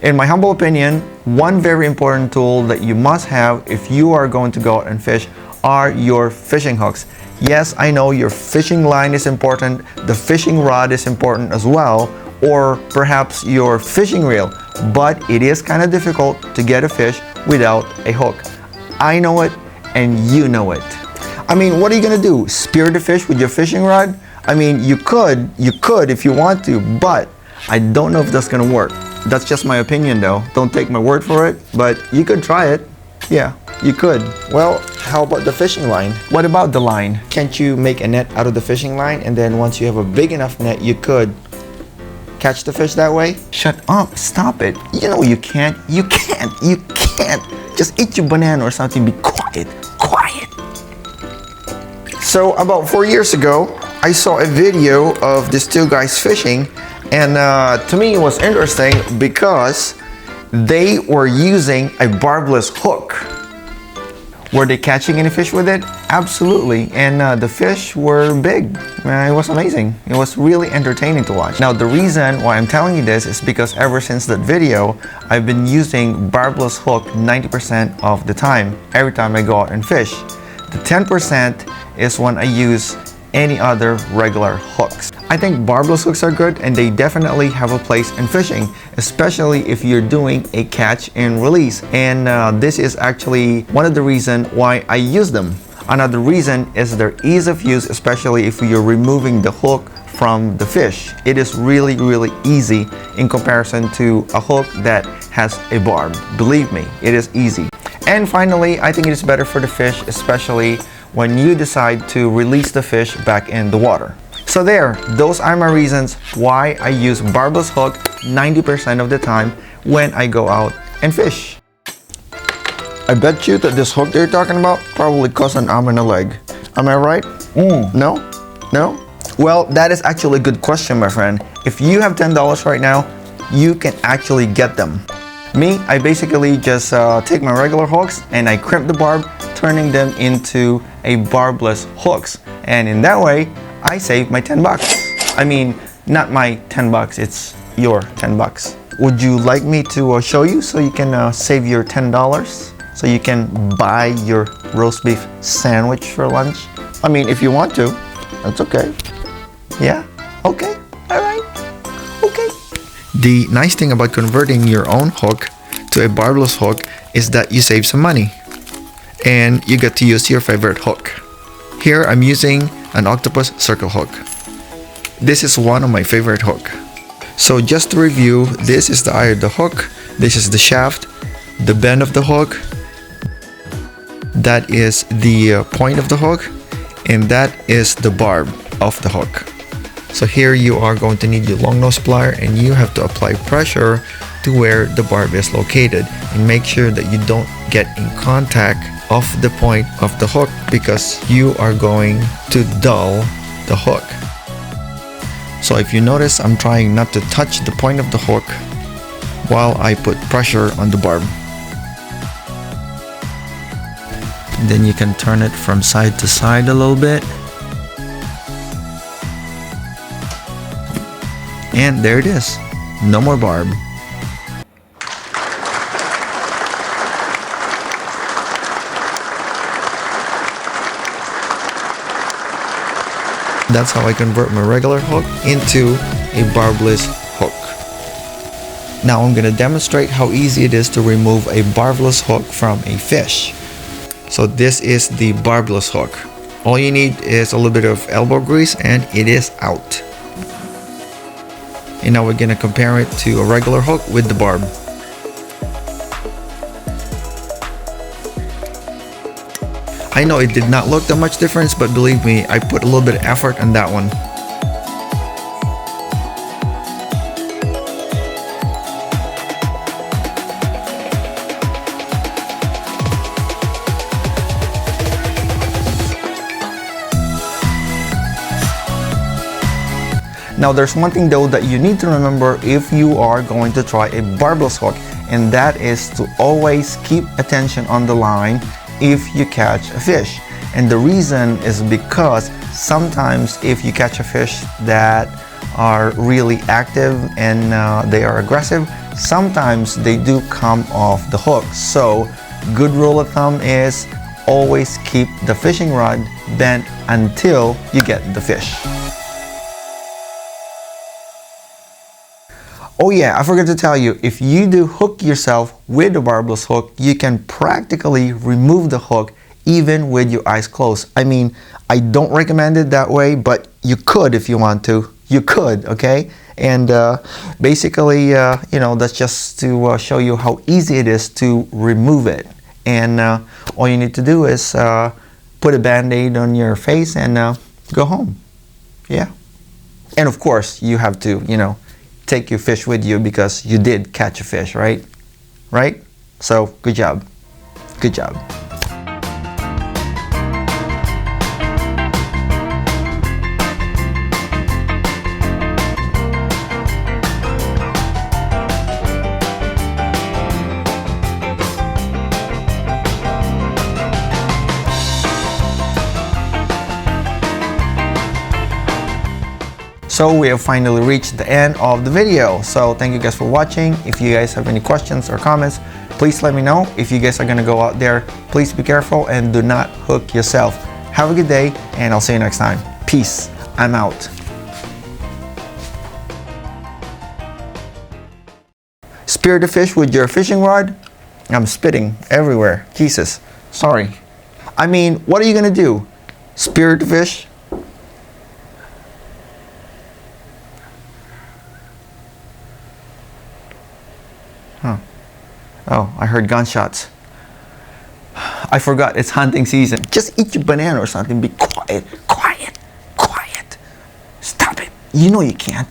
In my humble opinion, one very important tool that you must have if you are going to go out and fish are your fishing hooks. Yes, I know your fishing line is important, the fishing rod is important as well, or perhaps your fishing reel, but it is kind of difficult to get a fish without a hook. I know it and you know it. I mean, what are you gonna do? Spear the fish with your fishing rod? I mean, you could if you want to, but I don't know if that's gonna work. That's just my opinion though. Don't take my word for it, but you could try it. Yeah, you could. Well, how about the fishing line? What about the line? Can't you make a net out of the fishing line, and then once you have a big enough net, you could catch the fish that way? Shut up, stop it. You know you can't. You can't. Just eat your banana or something, be quiet. So about 4 years ago, I saw a video of these two guys fishing, and to me it was interesting because they were using a barbless hook. Were they catching any fish with it? Absolutely, and the fish were big. It was amazing. It was really entertaining to watch. Now the reason why I'm telling you this is because ever since that video, I've been using barbless hook 90% of the time, every time I go out and fish. The 10% is when I use any other regular hooks. I think barbless hooks are good and they definitely have a place in fishing, especially if you're doing a catch and release. And this is actually one of the reasons why I use them. Another reason is their ease of use, especially if you're removing the hook from the fish. It is really easy in comparison to a hook that has a barb. Believe me, it is easy. And finally, I think it is better for the fish, especially when you decide to release the fish back in the water. So there, those are my reasons why I use barbless hook 90% of the time when I go out and fish. I bet you that this hook they're talking about probably costs an arm and a leg. Am I right? No? No? Well, that is actually a good question, my friend. If you have $10 right now, you can actually get them. Me, I basically just take my regular hooks and I crimp the barb, turning them into a barbless hooks. And in that way, I save my 10 bucks. I mean, not my 10 bucks, it's your 10 bucks. Would you like me to show you so you can save your $10? So you can buy your roast beef sandwich for lunch? I mean, if you want to, that's okay. Yeah? Okay. All right. Okay. The nice thing about converting your own hook to a barbless hook is that you save some money and you get to use your favorite hook. Here I'm using an octopus circle hook. This is one of my favorite hook. So just to review, this is the eye of the hook, this is the shaft, the bend of the hook, that is the point of the hook, and that is the barb of the hook. So here you are going to need your long nose plier and you have to apply pressure to where the barb is located, and make sure that you don't get in contact of the point of the hook because you are going to dull the hook. So if you notice, I'm trying not to touch the point of the hook while I put pressure on the barb. Then you can turn it from side to side a little bit. And there it is. No more barb. That's how I convert my regular hook into a barbless hook. Now I'm going to demonstrate how easy it is to remove a barbless hook from a fish. So this is the barbless hook. All you need is a little bit of elbow grease and it is out. And now we're going to compare it to a regular hook with the barb. I know it did not look that much difference, but believe me, I put a little bit of effort on that one. Now there's one thing though that you need to remember if you are going to try a barbless hook, and that is to always keep attention on the line if you catch a fish. And the reason is because sometimes if you catch a fish that are really active and they are aggressive, sometimes they do come off the hook. So good rule of thumb is always keep the fishing rod bent until you get the fish. Oh yeah, I forgot to tell you, if you do hook yourself with a barbless hook, you can practically remove the hook even with your eyes closed. I mean, I don't recommend it that way, but you could if you want to. You could, okay? And basically, you know, that's just to show you how easy it is to remove it. And all you need to do is put a band-aid on your face and go home. Yeah. And of course, you have to, you know, take your fish with you because you did catch a fish, right? Right? So, good job. Good job. So we have finally reached the end of the video. So thank you guys for watching. If you guys have any questions or comments, please let me know. If you guys are gonna go out there, please be careful and do not hook yourself. Have a good day and I'll see you next time. Peace. I'm out. Spear the fish with your fishing rod. I'm spitting everywhere. Jesus. Sorry. I mean, what are you gonna do? Spear the fish? Huh. Oh, I heard gunshots. I forgot, it's hunting season. Just eat your banana or something. Be quiet, quiet, quiet. Stop it. You know you can't.